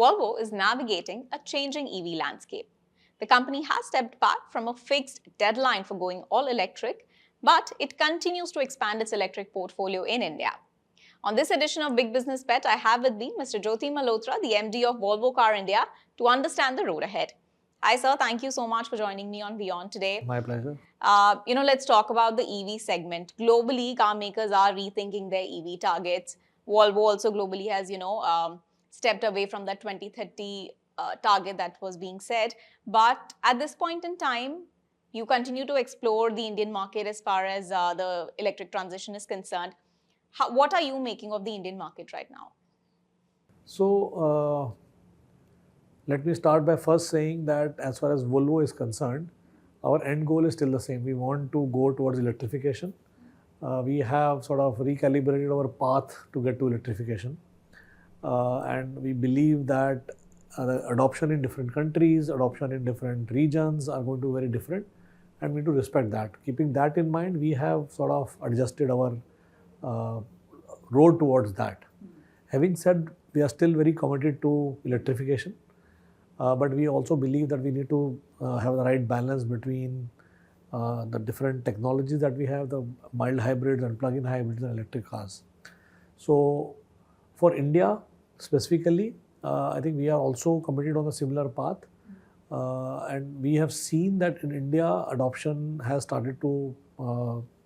Volvo is navigating a changing EV landscape. The company has stepped back from a fixed deadline for going all electric, but it continues to expand its electric portfolio in India. On this edition of Big Business Bet, I have with me Mr. Jyoti Malhotra, the MD of Volvo Car India, to understand the road ahead. Hi, sir. Thank you so much for joining me on WION today. My pleasure. Let's talk about the EV segment. Globally, car makers are rethinking their EV targets. Volvo also globally has, stepped away from that 2030 target that was being set. But at this point in time, you continue to explore the Indian market as far as the electric transition is concerned. What are you making of the Indian market right now? So, let me start by first saying that as far as Volvo is concerned, our end goal is still the same. We want to go towards electrification. We have sort of recalibrated our path to get to electrification. And we believe that the adoption in different countries, adoption in different regions are going to be very different, and we need to respect that. Keeping that in mind, we have sort of adjusted our road towards that. Having said, we are still very committed to electrification, but we also believe that we need to have the right balance between the different technologies that we have, the mild hybrids and plug-in hybrids and electric cars. So, for India specifically, I think we are also committed on a similar path, and we have seen that in India, adoption has started to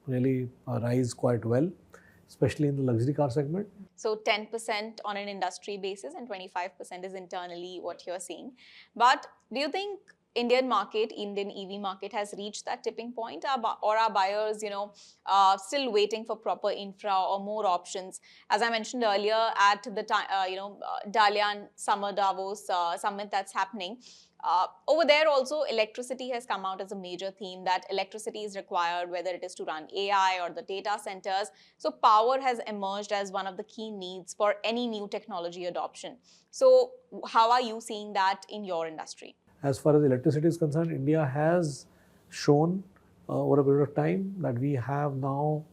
really rise quite well, especially in the luxury car segment. So 10% on an industry basis and 25% is internally what you're seeing. But do you think Indian EV market has reached that tipping point, or are buyers, still waiting for proper infra or more options? As I mentioned earlier, at the Dalian Summer Davos summit that's happening, over there also electricity has come out as a major theme, that electricity is required, whether it is to run AI or the data centers. So power has emerged as one of the key needs for any new technology adoption. So how are you seeing that in your industry? As far as electricity is concerned, India has shown over a period of time that we have now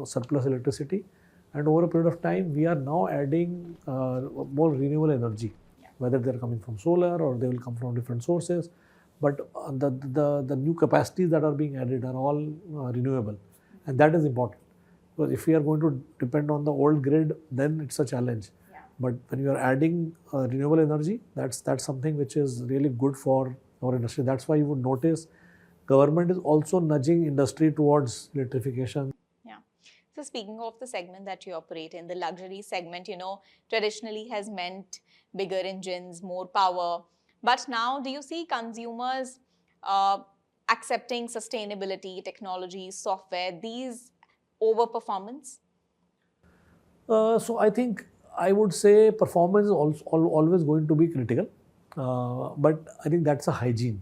surplus electricity, and over a period of time we are now adding more renewable energy, whether they are coming from solar or they will come from different sources. But the new capacities that are being added are all renewable, and that is important, because if we are going to depend on the old grid, then it's a challenge. But when you are adding renewable energy, that's something which is really good for our industry. That's why you would notice government is also nudging industry towards electrification. Yeah. So speaking of the segment that you operate in, the luxury segment, traditionally has meant bigger engines, more power. But now, do you see consumers accepting sustainability, technology, software, these over performance? So I think I would say performance is always going to be critical, but I think that's a hygiene.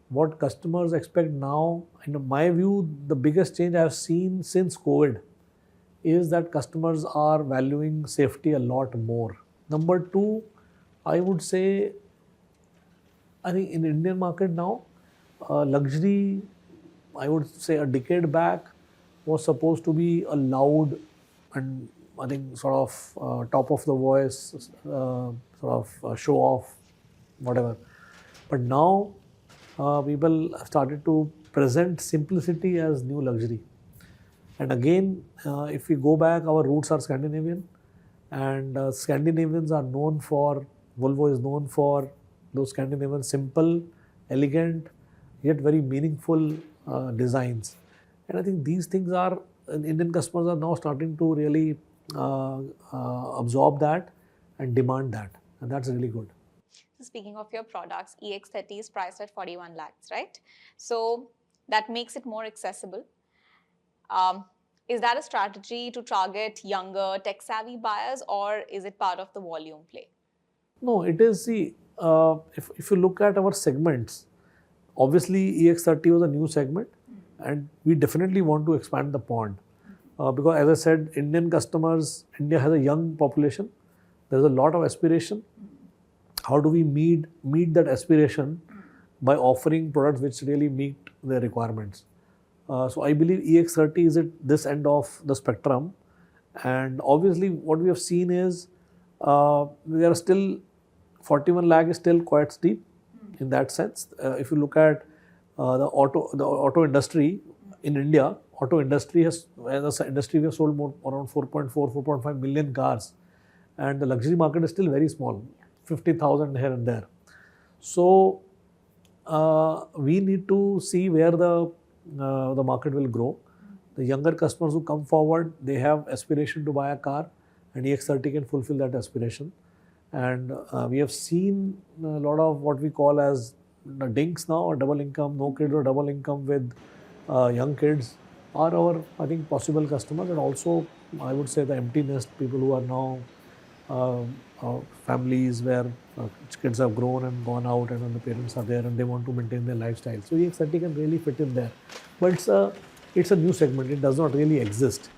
What customers expect now, in my view, the biggest change I have seen since COVID is that customers are valuing safety a lot more. Number two, I would say, I think in the Indian market now, luxury, I would say a decade back, was supposed to be a loud and I think sort of top of the voice, show off, whatever. But now people have started to present simplicity as new luxury. And again, if we go back, our roots are Scandinavian, and Scandinavians are known for, Volvo is known for those Scandinavian simple, elegant, yet very meaningful designs. And I think these things are, Indian customers are now starting to really absorb that and demand that, and that's really good. So speaking of your products, EX30 is priced at 41 lakhs, right? So that makes it more accessible. Is that a strategy to target younger, tech-savvy buyers, or is it part of the volume play? No, it is, see, if you look at our segments, obviously EX30 was a new segment, and we definitely want to expand the pond. Because as I said, Indian customers, India has a young population, there's a lot of aspiration. How do we meet that aspiration? By offering products which really meet their requirements. So I believe EX30 is at this end of the spectrum, and obviously what we have seen is we are still 41 lakh is still quite steep in that sense. If you look at the auto industry in India, auto industry has, as an industry, we have sold more around 4.5 million cars, and the luxury market is still very small, 50,000 here and there. So we need to see where the market will grow. The younger customers who come forward, they have aspiration to buy a car, and EX30 can fulfill that aspiration. And we have seen a lot of what we call as dinks now, or double income, no kids or double income with young kids are our, I think, possible customers. And also, I would say the empty nest people who are now families where kids have grown and gone out, and when the parents are there and they want to maintain their lifestyle. So EX30 can really fit in there. But it's a new segment. It does not really exist.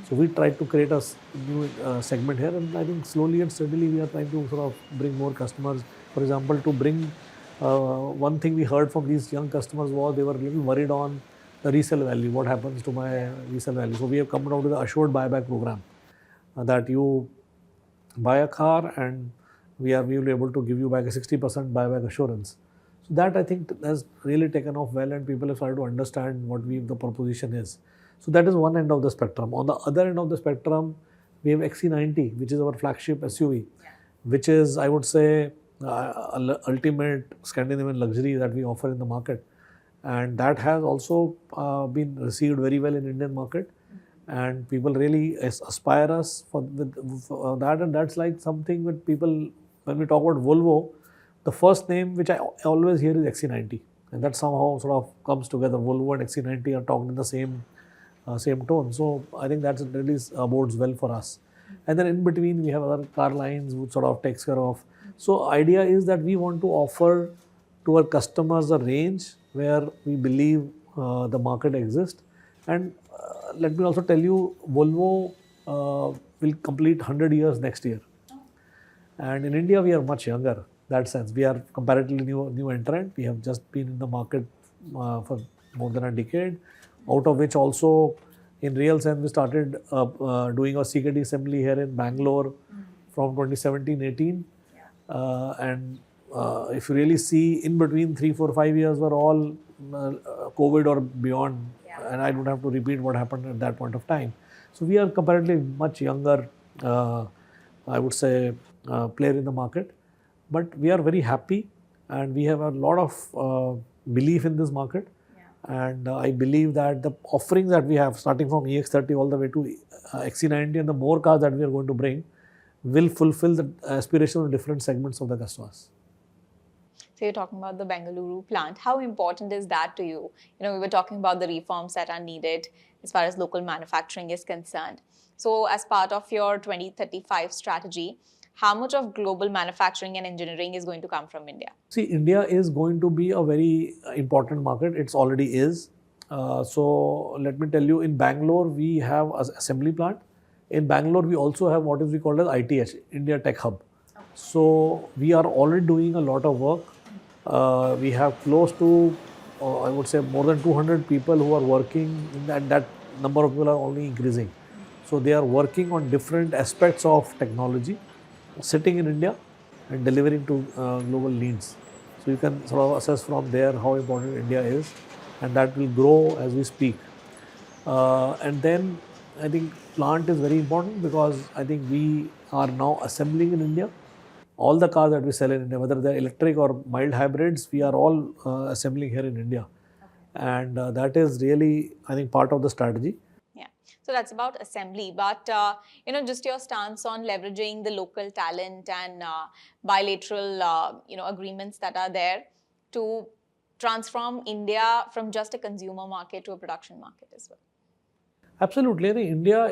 So we tried to create a new segment here, and I think slowly and steadily we are trying to sort of bring more customers. For example, to bring one thing we heard from these young customers was they were a little worried on the resale value. What happens to my resale value? So we have come out with the assured buyback program that you buy a car and we will be able to give you back a 60% buyback assurance. So that, I think, has really taken off well, and people have started to understand what the proposition is. So that is one end of the spectrum. On the other end of the spectrum, we have XC90, which is our flagship SUV, which is, I would say, ultimate Scandinavian luxury that we offer in the market. And that has also been received very well in Indian market. And people really aspire us for that. And that's like something with people, when we talk about Volvo, the first name which I always hear is XC90. And that somehow sort of comes together. Volvo and XC90 are talking in the same tone. So I think that really bodes well for us. And then in between we have other car lines which sort of takes care of. So idea is that we want to offer to our customers a range where we believe the market exists. And let me also tell you, Volvo will complete 100 years next year. And in India we are much younger. That sense, we are comparatively new entrant. We have just been in the market for more than a decade, out of which also in real sense we started doing our CKD assembly here in Bangalore from 2017-18. And if you really see, in between 3, 4, 5 years were all COVID or beyond, and I don't have to repeat what happened at that point of time. So we are comparatively much younger, I would say, player in the market. But we are very happy, and we have a lot of belief in this market. And I believe that the offerings that we have, starting from EX30 all the way to XC90, and the more cars that we are going to bring, will fulfill the aspirations of different segments of the customers. So you're talking about the Bengaluru plant. How important is that to you? We were talking about the reforms that are needed as far as local manufacturing is concerned. So as part of your 2035 strategy, how much of global manufacturing and engineering is going to come from India? See, India is going to be a very important market. It already is. So let me tell you, in Bangalore, we have an assembly plant. In Bangalore, we also have what is we call as ITH, India Tech Hub. So we are already doing a lot of work. We have close to, I would say, more than 200 people who are working, and that number of people are only increasing. So they are working on different aspects of technology, sitting in India and delivering to global needs. So you can sort of assess from there how important India is, and that will grow as we speak. And then I think plant is very important, because I think we are now assembling in India. All the cars that we sell in India, whether they're electric or mild hybrids, we are all assembling here in India. And that is really, I think, part of the strategy. So that's about assembly, but just your stance on leveraging the local talent and bilateral agreements that are there to transform India from just a consumer market to a production market as well. Absolutely. I think India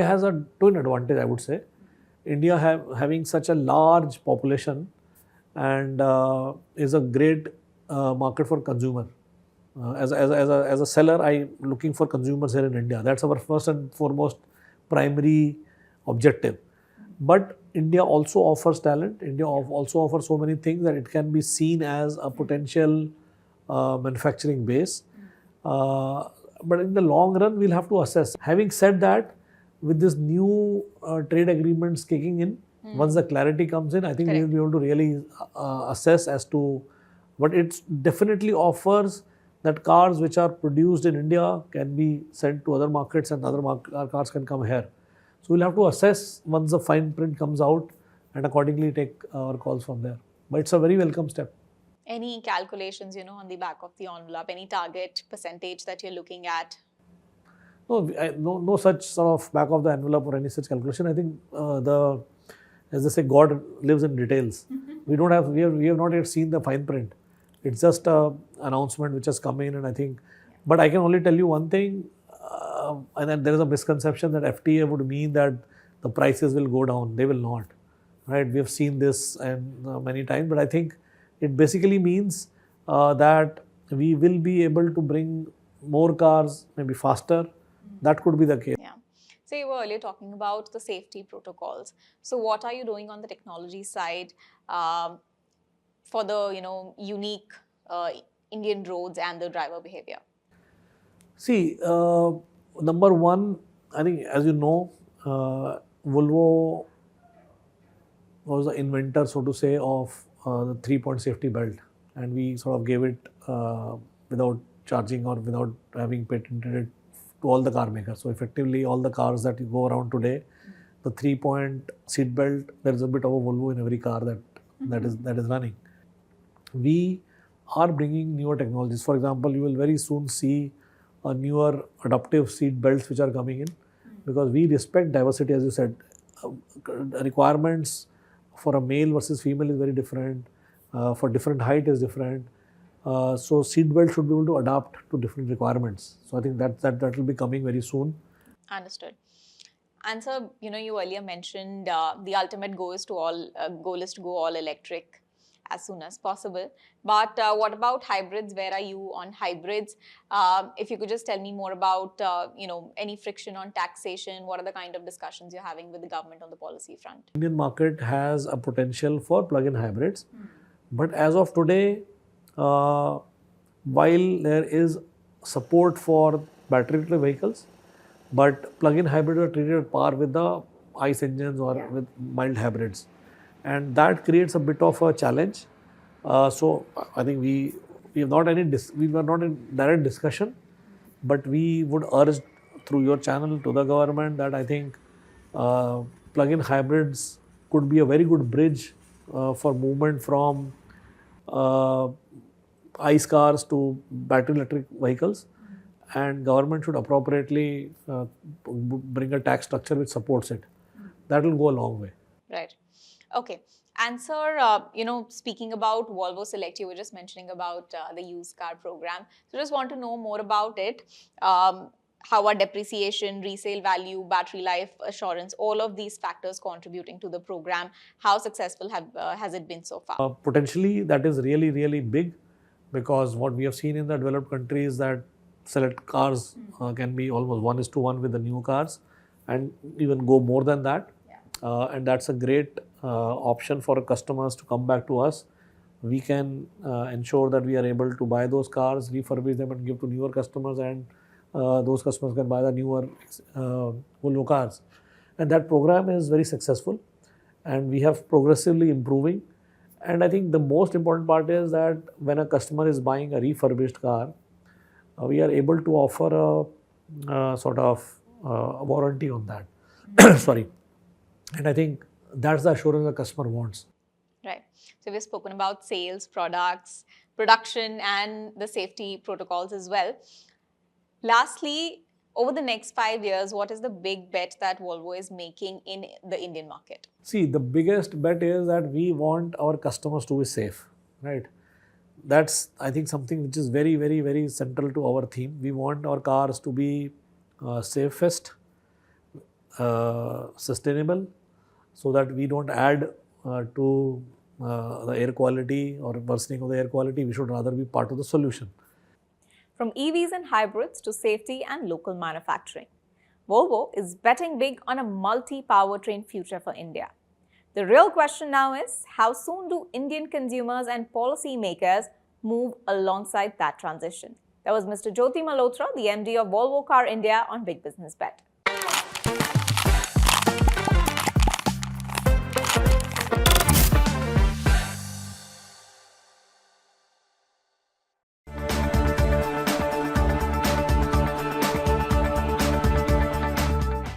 has a twin advantage, I would say. India having such a large population and is a great market for consumer. As a seller, I'm looking for consumers here in India. That's our first and foremost primary objective. But India also offers talent. India also offers so many things that it can be seen as a potential manufacturing base. But in the long run, we'll have to assess. Having said that, with this new trade agreements kicking in, once the clarity comes in, I think we will be able to really assess as to, but it definitely offers that cars which are produced in India can be sent to other markets and our cars can come here. So we'll have to assess once the fine print comes out and accordingly take our calls from there. But it's a very welcome step. Any calculations, on the back of the envelope, any target percentage that you're looking at? No such sort of back of the envelope or any such calculation. I think as they say, God lives in details. We have not yet seen the fine print. It's just a announcement which has come in, and I think, but I can only tell you one thing, and then there is a misconception that FTA would mean that the prices will go down. They will not, right? We have seen this and many times, but I think it basically means that we will be able to bring more cars, maybe faster. That could be the case. Yeah. So you were earlier talking about the safety protocols. So what are you doing on the technology side for the unique Indian roads and the driver behavior? See, number one, I think as you know, Volvo was the inventor, so to say, of the 3-point safety belt, and we sort of gave it without charging or without having patented it to all the car makers. So effectively, all the cars that you go around today, the 3-point seat belt, there is a bit of a Volvo in every car that is running. We are bringing newer technologies. For example, you will very soon see a newer adaptive seat belts which are coming in, because we respect diversity, as you said. Requirements for a male versus female is very different. For different height is different. So seat belt should be able to adapt to different requirements. So I think that will be coming very soon. Understood. And so, you earlier mentioned the ultimate goal is to go all electric as soon as possible. But what about hybrids? Where are you on hybrids? If you could just tell me more about, any friction on taxation. What are the kind of discussions you're having with the government on the policy front? Indian market has a potential for plug-in hybrids, but as of today, while there is support for battery electric vehicles, but plug-in hybrids are treated at par with the ICE engines or with mild hybrids, and that creates a bit of a challenge. So I think we were not in direct discussion, but we would urge through your channel to the government that I think plug-in hybrids could be a very good bridge for movement from ICE cars to battery electric vehicles, and government should appropriately bring a tax structure which supports it. That will go a long way. Right. Okay. And sir, speaking about Volvo Select, you were just mentioning about the used car program. So just want to know more about it. How are depreciation, resale value, battery life assurance, all of these factors contributing to the program? How successful has it been so far? Potentially, that is really, really big, because what we have seen in the developed countries that select cars can be almost 1:1 with the new cars, and even go more than that. And that's a great option for customers to come back to us. We can ensure that we are able to buy those cars, refurbish them and give to newer customers, and those customers can buy the newer Volvo cars. And that program is very successful, and we have progressively improving. And I think the most important part is that when a customer is buying a refurbished car, we are able to offer a sort of warranty on that. Sorry. And I think that's the assurance the customer wants. Right. So we've spoken about sales, products, production, and the safety protocols as well. Lastly, over the next 5 years, what is the big bet that Volvo is making in the Indian market? See, the biggest bet is that we want our customers to be safe, right? That's, I think, something which is very, very, very central to our theme. We want our cars to be safest, sustainable, so that we don't add to the air quality or worsening of the air quality. We should rather be part of the solution. From EVs and hybrids to safety and local manufacturing, Volvo is betting big on a multi-powertrain future for India. The real question now is, how soon do Indian consumers and policy makers move alongside that transition? That was Mr. Jyoti Malhotra, the MD of Volvo Car India, on Big Business Bet.